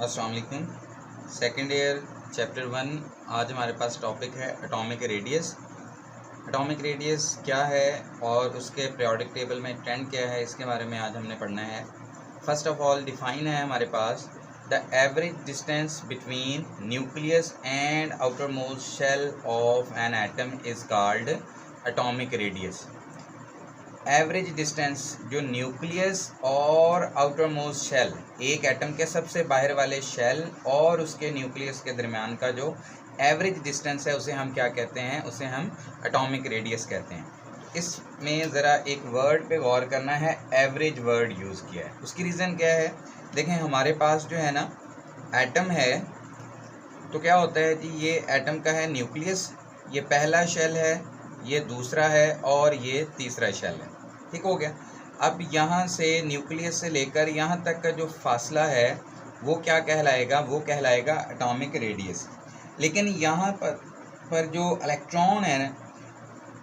अस्सलाम वालेकुम। Second year chapter 1। आज हमारे पास टॉपिक है एटॉमिक रेडियस। एटॉमिक रेडियस क्या है और उसके पीरियोडिक टेबल में ट्रेंड क्या है, इसके बारे में आज हमने पढ़ना है। फर्स्ट ऑफ ऑल डिफाइन है हमारे पास the average distance between nucleus and outermost shell of an atom is called atomic radius. Average distance जो न्यूक्लियस और आउटर मोस्ट शेल, एक एटम के सबसे बाहर वाले शेल और उसके न्यूक्लियस के दरमियान का जो एवरेज डिस्टेंस है उसे हम क्या कहते हैं, उसे हम एटॉमिक रेडियस कहते हैं। इसमें ज़रा एक वर्ड पे गौर करना है, एवरेज वर्ड यूज़ किया है। उसकी रीज़न क्या है, देखें हमारे पास जो है ना एटम है, तो क्या होता है जी, ये एटम का है न्यूक्लियस, ये पहला शेल है, ये दूसरा है और ये तीसरा शेल है। ठीक हो गया। अब यहाँ से न्यूक्लियस से लेकर यहाँ तक का जो फासला है वो क्या कहलाएगा, वो कहलाएगा एटॉमिक रेडियस। लेकिन यहाँ पर जो इलेक्ट्रॉन है ना,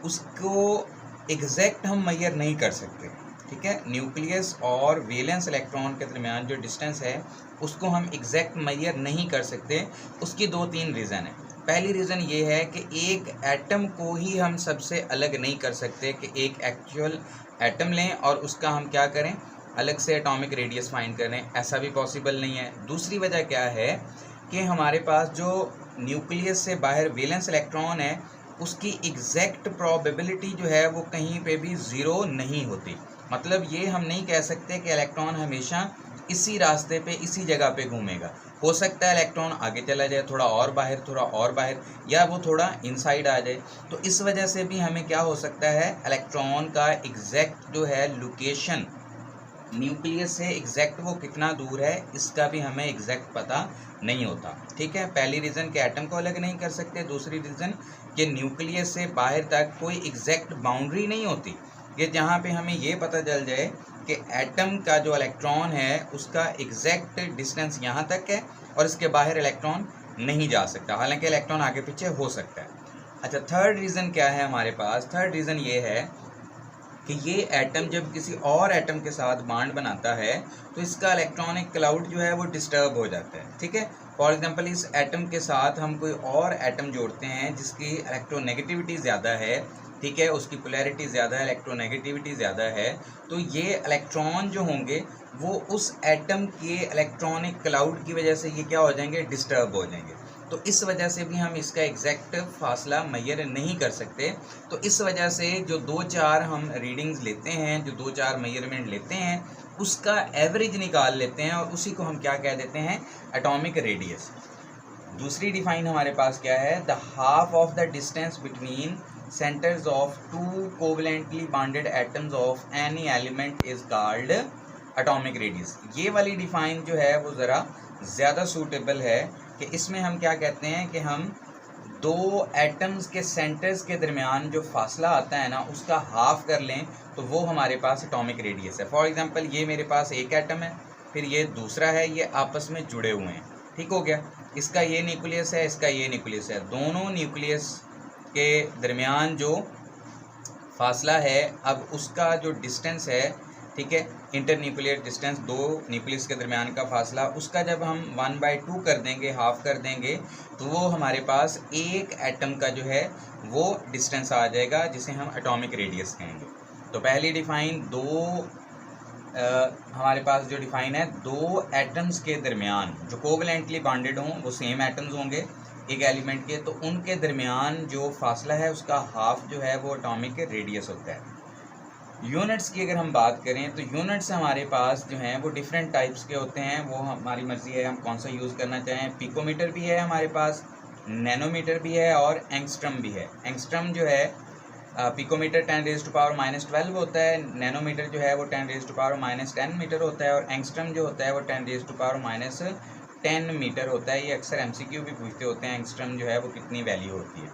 उसको एग्जैक्ट हम मेजर नहीं कर सकते। ठीक है, न्यूक्लियस और वैलेंस इलेक्ट्रॉन के दरमियान जो डिस्टेंस है उसको हम एग्जैक्ट मेजर नहीं कर सकते। उसकी दो तीन रीज़न है। पहली रीज़न ये है कि एक एटम को ही हम सबसे अलग नहीं कर सकते कि एक एक्चुअल एटम लें और उसका हम क्या करें, अलग से एटॉमिक रेडियस फाइंड करें, ऐसा भी पॉसिबल नहीं है। दूसरी वजह क्या है कि हमारे पास जो न्यूक्लियस से बाहर वैलेंस इलेक्ट्रॉन है उसकी एग्जैक्ट प्रोबेबिलिटी जो है वो कहीं पे भी ज़ीरो नहीं होती। मतलब ये हम नहीं कह सकते कि इलेक्ट्रॉन हमेशा इसी रास्ते पे इसी जगह पे घूमेगा। हो सकता है इलेक्ट्रॉन आगे चला जाए, थोड़ा और बाहर, या वो थोड़ा इनसाइड आ जाए। तो इस वजह से भी हमें क्या हो सकता है, इलेक्ट्रॉन का एग्जैक्ट जो है लोकेशन न्यूक्लियस से एग्जैक्ट वो कितना दूर है, इसका भी हमें एग्जैक्ट पता नहीं होता। ठीक है, पहली रीज़न कि एटम को अलग नहीं कर सकते। दूसरी रीज़न कि न्यूक्लियस से बाहर तक कोई एग्जैक्ट बाउंड्री नहीं होती, कि जहाँ पे हमें ये पता चल जाए कि एटम का जो इलेक्ट्रॉन है उसका एग्जैक्ट डिस्टेंस यहाँ तक है और इसके बाहर इलेक्ट्रॉन नहीं जा सकता, हालांकि इलेक्ट्रॉन आगे पीछे हो सकता है। अच्छा, थर्ड रीज़न क्या है हमारे पास? थर्ड रीज़न ये है कि ये एटम जब किसी और एटम के साथ बॉन्ड बनाता है तो इसका इलेक्ट्रॉनिक क्लाउड जो है वो डिस्टर्ब हो जाता है। ठीक है, फॉर एग्जांपल इस एटम के साथ हम कोई और एटम जोड़ते हैं जिसकी इलेक्ट्रोनेगेटिविटी ज़्यादा है, ठीक है, उसकी पोलैरिटी ज़्यादा है, इलेक्ट्रोनेगेटिविटी ज़्यादा है, तो ये इलेक्ट्रॉन जो होंगे वो उस एटम के इलेक्ट्रॉनिक क्लाउड की वजह से ये क्या हो जाएंगे, डिस्टर्ब हो जाएंगे। तो इस वजह से भी हम इसका एग्जैक्ट फासला मेजर नहीं कर सकते। तो इस वजह से जो दो चार हम रीडिंग्स लेते हैं, जो दो चार मेजरमेंट लेते हैं, उसका एवरेज निकाल लेते हैं और उसी को हम क्या कह देते हैं, एटॉमिक रेडियस। दूसरी डिफाइन हमारे पास क्या है, the half of the distance between centres of two covalently bonded atoms of any element is called atomic radius. ये वाली डिफाइन जो है वो ज़रा ज़्यादा सूटेबल है कि इसमें हम क्या कहते हैं कि हम दो एटम्स के सेंटर्स के दरमियान जो फासला आता है ना उसका हाफ कर लें तो वो हमारे पास एटॉमिक रेडियस है। फॉर एग्जांपल ये मेरे पास एक एटम है, फिर ये दूसरा है, ये आपस में जुड़े हुए हैं। ठीक हो गया, इसका ये न्यूक्लियस है, इसका ये न्यूक्लियस है, दोनों न्यूक्लियस के दरमियान जो फासला है, अब उसका जो डिस्टेंस है, ठीक है, इंटर न्यूक्लियर डिस्टेंस, दो न्यूक्लियस के दरमियान का फासला, उसका जब हम 1/2 कर देंगे, हाफ कर देंगे, तो वो हमारे पास एक एटम का जो है वो डिस्टेंस आ जाएगा जिसे हम एटॉमिक रेडियस कहेंगे। तो पहली डिफाइन हमारे पास जो डिफाइन है, दो एटम्स के दरमियान जो कोवलेंटली बॉन्डेड हों, वो सेम एटम्स होंगे एक एलिमेंट के, तो उनके दरमियान जो फासला है उसका हाफ जो है वो एटॉमिक रेडियस होता है। यूनिट्स की अगर हम बात करें तो यूनिट्स हमारे पास जो हैं वो डिफरेंट टाइप्स के होते हैं, वो हमारी मर्ज़ी है हम कौन सा यूज़ करना चाहें। पिकोमीटर भी है हमारे पास, नैनोमीटर भी है और एंगस्ट्रम भी है। एंगस्ट्रम जो है, पिकोमीटर 10⁻⁻12 होता है, नैनोमीटर जो है वो 10⁻⁻10 मीटर होता है और एंगस्ट्रम जो होता है वो 10⁻⁻10 मीटर होता है। ये अक्सर MCQ भी पूछते होते हैं, एंगस्ट्रम जो है वो कितनी वैल्यू होती है।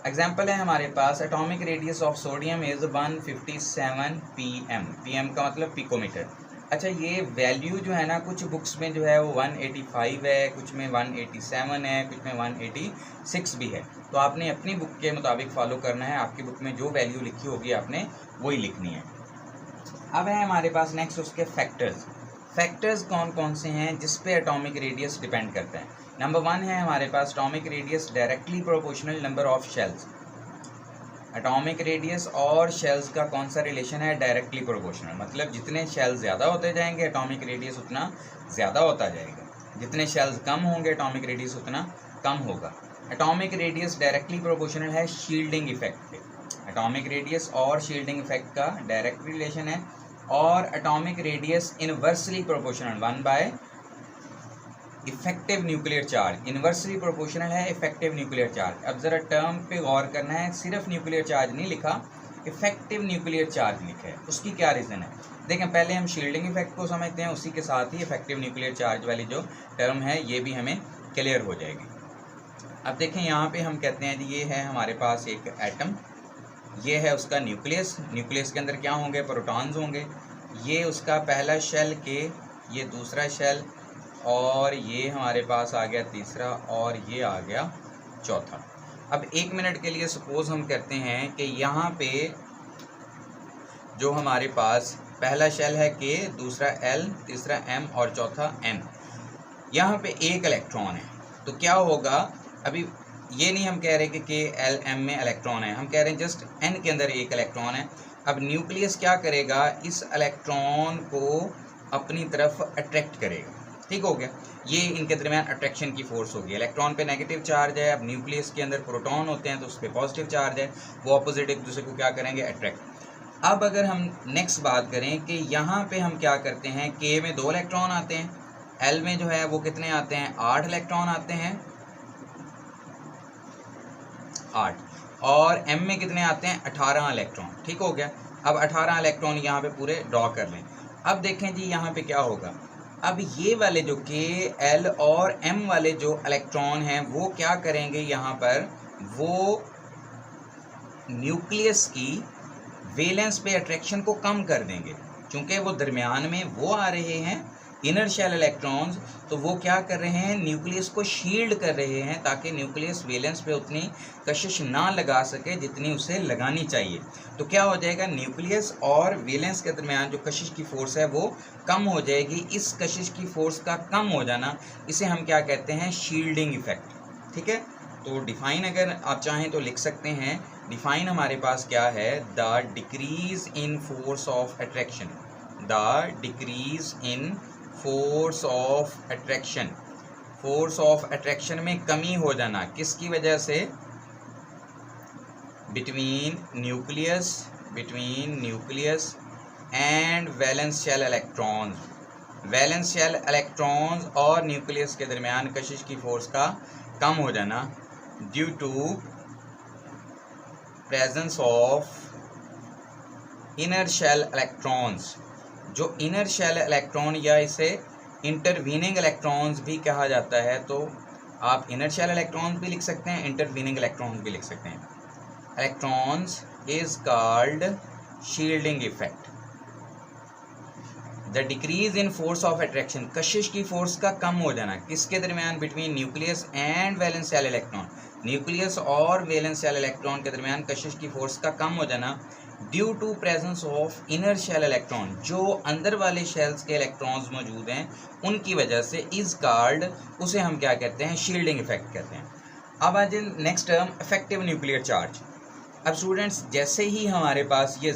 एग्जाम्पल है हमारे पास, atomic radius of sodium is 157 pm। pm का मतलब पिकोमीटर। अच्छा, ये वैल्यू जो है ना कुछ बुक्स में जो है वो 185 है, कुछ में 187 है, कुछ में 186 भी है। तो आपने अपनी बुक के मुताबिक फॉलो करना है, आपकी बुक में जो वैल्यू लिखी होगी आपने वही लिखनी है। अब है हमारे पास नेक्स्ट उसके फैक्टर्स। फैक्टर्स कौन कौन से हैं जिस पे एटॉमिक रेडियस डिपेंड करता है? नंबर 1 है हमारे पास atomic radius directly proportional number of shells. Atomic radius और शेल्स का कौन सा रिलेशन है? डायरेक्टली प्रोपोर्शनल, मतलब जितने शेल्स ज़्यादा होते जाएंगे एटॉमिक रेडियस उतना ज़्यादा होता जाएगा, जितने शेल्स कम होंगे एटॉमिक रेडियस उतना कम होगा। एटॉमिक रेडियस डायरेक्टली प्रोपोर्शनल है शील्डिंग इफेक्ट पे। एटॉमिक रेडियस और शील्डिंग इफेक्ट का डायरेक्ट रिलेशन है। और atomic radius inversely proportional 1 bye effective nuclear charge, inversely proportional है इफेक्टिव न्यूक्लियर चार्ज। अब ज़रा टर्म पे गौर करना है, सिर्फ न्यूक्लियर चार्ज नहीं लिखा, इफेक्टिव न्यूक्लियर चार्ज लिखा है। उसकी क्या रीज़न है? देखें, पहले हम शील्डिंग इफेक्ट को समझते हैं, उसी के साथ ही इफेक्टिव न्यूक्लियर चार्ज वाली जो टर्म है ये भी हमें क्लियर हो जाएगी। अब देखें यहाँ पे हम कहते हैं ये है हमारे पास एक एटम, ये है उसका न्यूक्लियस। न्यूक्लियस के अंदर क्या होंगे? प्रोटॉन्स होंगे। ये उसका पहला शेल के, ये दूसरा शेल, और ये हमारे पास आ गया तीसरा, और ये आ गया चौथा। अब 1 मिनट के लिए सपोज हम करते हैं कि यहाँ पे जो हमारे पास पहला शेल है के, दूसरा एल, तीसरा एम और चौथा एन, यहाँ पे एक इलेक्ट्रॉन है। तो क्या होगा? अभी ये नहीं हम कह रहे कि एल एम में इलेक्ट्रॉन है, हम कह रहे हैं जस्ट एन के अंदर एक इलेक्ट्रॉन है। अब न्यूक्लियस क्या करेगा? इस इलेक्ट्रॉन को अपनी तरफ अट्रैक्ट करेगा। ठीक हो गया, ये इनके दरमियान अट्रैक्शन की फोर्स होगी। इलेक्ट्रॉन पे नेगेटिव चार्ज है, अब न्यूक्लियस के अंदर प्रोटॉन होते हैं तो उस पर पॉजिटिव चार्ज है, वो अपोजिट एक दूसरे को क्या करेंगे? अट्रैक्ट। अब अगर हम नेक्स्ट बात करें कि यहाँ पे हम क्या करते हैं, के में 2 इलेक्ट्रॉन आते हैं, एल में जो है वो कितने आते हैं? 8 इलेक्ट्रॉन आते हैं, 8, और एम में कितने आते हैं? 18 इलेक्ट्रॉन। ठीक हो गया, अब 18 इलेक्ट्रॉन यहाँ पे पूरे ड्रॉ कर लें। अब देखें जी यहाँ पे क्या होगा? अब ये वाले जो के, एल और एम वाले जो इलेक्ट्रॉन हैं वो क्या करेंगे? यहाँ पर वो न्यूक्लियस की वैलेंस पे अट्रैक्शन को कम कर देंगे, क्योंकि वो दरमियान में वो आ रहे हैं इनर शेल इलेक्ट्रॉन्स, तो वो क्या कर रहे हैं? न्यूक्लियस को शील्ड कर रहे हैं ताकि न्यूक्लियस वैलेंस पे उतनी कशिश ना लगा सके जितनी उसे लगानी चाहिए। तो क्या हो जाएगा? न्यूक्लियस और वैलेंस के दरमियान जो कशिश की फोर्स है वो कम हो जाएगी। इस कशिश की फोर्स का कम हो जाना, इसे हम क्या कहते हैं? Shielding effect. ठीक है, तो डिफाइन अगर आप चाहें तो लिख सकते हैं। डिफाइन हमारे पास क्या है? The decrease in force of attraction, the decrease in force of attraction, force of attraction में कमी हो जाना, किसकी वजह से? Between nucleus and valence shell electrons, valence shell electrons और न्यूक्लियस के दरमियान कशिश की फोर्स का कम हो जाना due to presence of inner shell electrons. जो इनर शेल इलेक्ट्रॉन या इसे इंटरवीनिंग इलेक्ट्रॉन्स भी कहा जाता है, तो आप इनर शेल इलेक्ट्रॉन्स भी लिख सकते हैं, इंटरवीनिंग इलेक्ट्रॉन्स भी लिख सकते हैं। Electrons is called shielding effect. The decrease in force of attraction, कशिश की फोर्स का कम हो जाना, किसके दरमियान? Between nucleus and valence shell electron, nucleus और वैलेंस शेल इलेक्ट्रॉन के दरमियान कशिश की फोर्स का कम हो जाना due to presence of inner shell electron, जो अंदर वाले शेल्स के इलेक्ट्रॉन्स मौजूद हैं उनकी वजह से, इज कॉल्ड, उसे हम क्या कहते हैं? शील्डिंग इफेक्ट कहते हैं। अब आज next term effective nuclear charge. अब स्टूडेंट्स, जैसे ही हमारे पास ये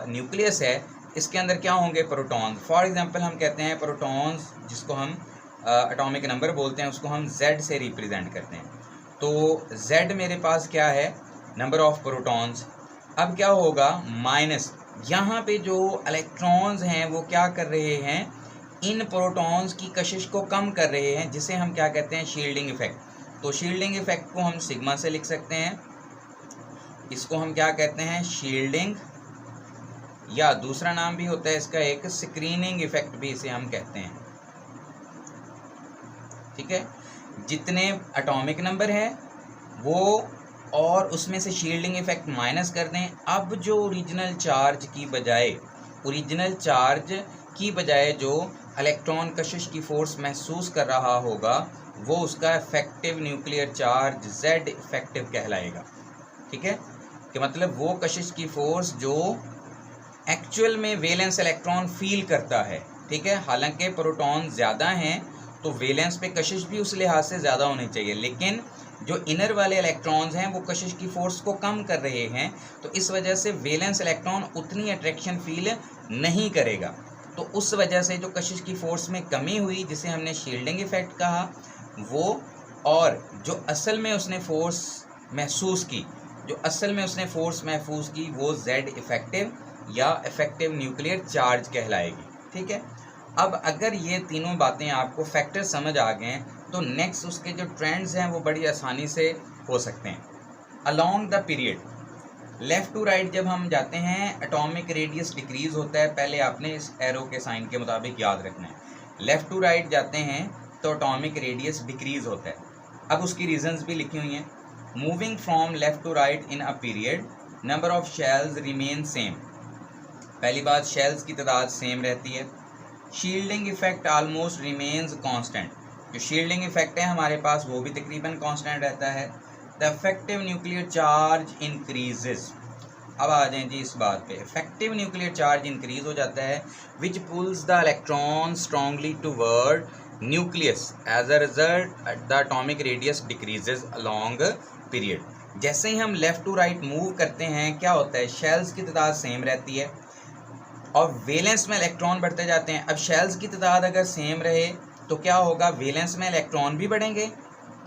न्यूक्लियस है, इसके अंदर क्या होंगे? प्रोटॉन। फॉर एग्जांपल हम कहते हैं प्रोटॉन्स, जिसको हम एटॉमिक नंबर बोलते हैं, उसको हम Z से रिप्रेजेंट करते हैं। तो Z मेरे पास क्या है? Number of protons. अब क्या होगा? माइनस, यहाँ पे जो इलेक्ट्रॉन्स हैं वो क्या कर रहे हैं? इन प्रोटॉन्स की कशिश को कम कर रहे हैं, जिसे हम क्या कहते हैं? Shielding effect. तो शील्डिंग इफेक्ट को हम सिग्मा से लिख सकते हैं, इसको हम क्या कहते हैं? शील्डिंग, या दूसरा नाम भी होता है इसका एक, स्क्रीनिंग इफेक्ट भी इसे हम कहते हैं। ठीक है, जितने एटॉमिक नंबर हैं वो और उसमें से शील्डिंग इफेक्ट माइनस कर दें। अब जो ओरिजिनल चार्ज की बजाय जो इलेक्ट्रॉन कशिश की फोर्स महसूस कर रहा होगा, वो उसका effective nuclear charge Z effective कहलाएगा। ठीक है, कि मतलब वो कशिश की फोर्स जो एक्चुअल में वैलेंस इलेक्ट्रॉन फील करता है, ठीक है। हालांकि प्रोटॉन ज़्यादा हैं तो वैलेंस पे कशिश भी उस लिहाज से ज़्यादा होनी चाहिए, लेकिन जो इनर वाले इलेक्ट्रॉन्स हैं वो कशिश की फोर्स को कम कर रहे हैं, तो इस वजह से वैलेंस इलेक्ट्रॉन उतनी अट्रैक्शन फील नहीं करेगा। तो उस वजह से जो कशिश की फोर्स में कमी हुई, जिसे हमने शील्डिंग इफेक्ट कहा, वो और जो असल में उसने फोर्स महसूस की, वो जेड इफेक्टिव या इफेक्टिव न्यूक्लियर चार्ज कहलाएगी। ठीक है। अब अगर ये तीनों बातें आपको फैक्टर समझ आ गए तो नेक्स्ट उसके जो ट्रेंड्स हैं वो बड़ी आसानी से हो सकते हैं। Along the period left to right जब हम जाते हैं एटॉमिक रेडियस डिक्रीज़ होता है। पहले आपने इस एरो के साइन के मुताबिक याद रखना है। लेफ़्ट टू राइट जाते हैं तो एटॉमिक रेडियस डिक्रीज़ होता है। अब उसकी रीजंस भी लिखी हुई हैं। Moving from left to right in a period number of shells remain same. पहली बात, शेल्स की तादाद सेम रहती है। Shielding effect almost remains constant. जो शील्डिंग इफेक्ट है हमारे पास वो भी तकरीबन कांस्टेंट रहता है। The effective nuclear charge increases. अब आ जाएं जी इस बात पे, इफेक्टिव न्यूक्लियर चार्ज इंक्रीज हो जाता है which pulls the electron strongly toward nucleus. As a result the atomic radius decreases along period. जैसे ही हम लेफ़्ट टू राइट मूव करते हैं क्या होता है, शेल्स की तादाद सेम रहती है और वैलेंस में इलेक्ट्रॉन बढ़ते जाते हैं। अब शेल्स की तादाद अगर सेम रहे तो क्या होगा, वैलेंस में इलेक्ट्रॉन भी बढ़ेंगे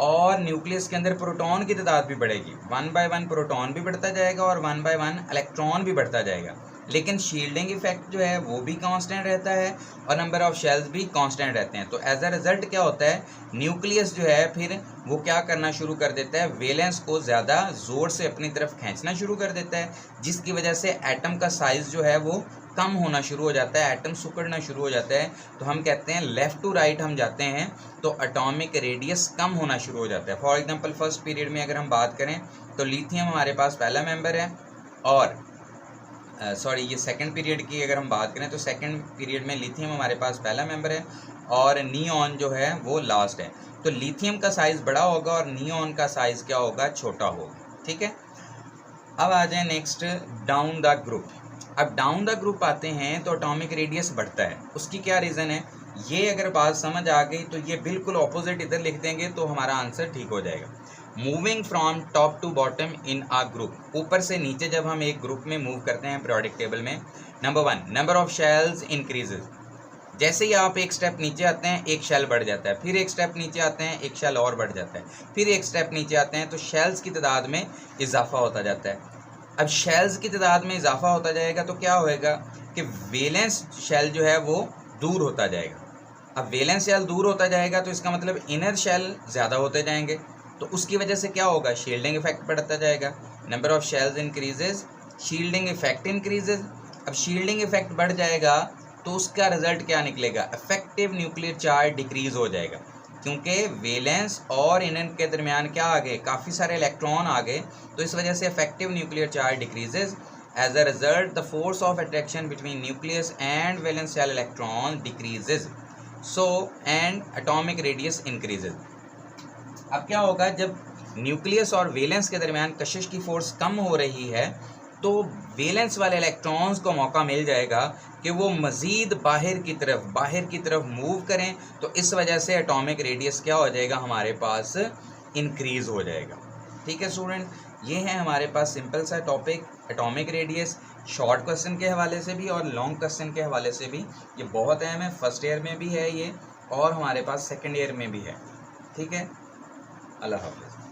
और न्यूक्लियस के अंदर प्रोटॉन की तादाद भी बढ़ेगी। 1 बाय 1 प्रोटॉन भी बढ़ता जाएगा और 1 बाय 1 इलेक्ट्रॉन भी बढ़ता जाएगा। लेकिन शील्डिंग इफेक्ट जो है वो भी कांस्टेंट रहता है और नंबर ऑफ शेल्स भी कांस्टेंट रहते हैं। तो एज अ रिजल्ट क्या होता है, न्यूक्लियस जो है फिर वो क्या करना शुरू कर देता है, वैलेंस को ज़्यादा ज़ोर से अपनी तरफ खींचना शुरू कर देता है, जिसकी वजह से एटम का साइज़ जो है वो कम होना शुरू हो जाता है, एटम सिकुड़ना शुरू हो जाता है। तो हम कहते हैं लेफ़्ट टू राइट हम जाते हैं तो एटॉमिक रेडियस कम होना शुरू हो जाता है। फॉर एग्जांपल फर्स्ट पीरियड में अगर हम बात करें तो लिथियम हमारे पास पहला मेंबर है और ये सेकंड पीरियड की अगर हम बात करें तो सेकंड पीरियड में लिथियम हमारे पास पहला मेंबर है और नियॉन जो है वो लास्ट है। तो लिथियम का साइज़ बड़ा होगा और नियॉन का साइज़ क्या होगा, छोटा होगा। ठीक है। अब आ जाए नेक्स्ट डाउन द ग्रुप। अब डाउन द ग्रुप आते हैं तो एटॉमिक रेडियस बढ़ता है। उसकी क्या रीज़न है, ये अगर बात समझ आ गई तो ये बिल्कुल ऑपोजिट इधर लिख देंगे तो हमारा आंसर ठीक हो जाएगा। Moving from top to bottom in a group, ऊपर से नीचे जब हम एक ग्रुप में मूव करते हैं पीरियोडिक टेबल में, number 1 number of shells increases. जैसे ही आप एक स्टेप नीचे आते हैं एक शेल बढ़ जाता है, फिर एक स्टेप नीचे आते हैं एक शेल और बढ़ जाता है, फिर एक स्टेप नीचे आते हैं तो शेल्स की तादाद में इजाफा होता जाता है। अब शेल्स की तादाद में इजाफा होता जाएगा तो क्या होएगा कि वैलेंस शेल जो है वो दूर होता जाएगा। अब वैलेंस शेल दूर होता जाएगा तो इसका मतलब इनर शेल ज़्यादा होते जाएंगे, तो उसकी वजह से क्या होगा, शील्डिंग इफेक्ट बढ़ता जाएगा। Number of shells increases, shielding effect increases. अब शील्डिंग इफेक्ट बढ़ जाएगा तो उसका रिजल्ट क्या निकलेगा, इफेक्टिव न्यूक्लियर चार्ज डिक्रीज हो जाएगा, क्योंकि वैलेंस और इनर के दरमियान क्या आ गए, काफ़ी सारे इलेक्ट्रॉन आ गए, तो इस वजह से effective nuclear charge decreases. As a result the force of attraction between nucleus and valence shell electron decreases, so and atomic radius increases. अब क्या होगा, जब न्यूक्लियस और वैलेंस के दरमियान कशिश की फोर्स कम हो रही है तो वैलेंस वाले इलेक्ट्रॉन्स को मौका मिल जाएगा कि वो मज़ीद बाहर की तरफ मूव करें, तो इस वजह से एटॉमिक रेडियस क्या हो जाएगा, हमारे पास इंक्रीज़ हो जाएगा। ठीक है स्टूडेंट, ये है हमारे पास सिंपल सा topic atomic radius, short question के हवाले से भी और लॉन्ग क्वेश्चन के हवाले से भी। ये बहुत अहम है, फर्स्ट ईयर में भी है ये और हमारे पास सेकेंड ईयर में भी है। ठीक है, अल्लाह हाफ़िज़।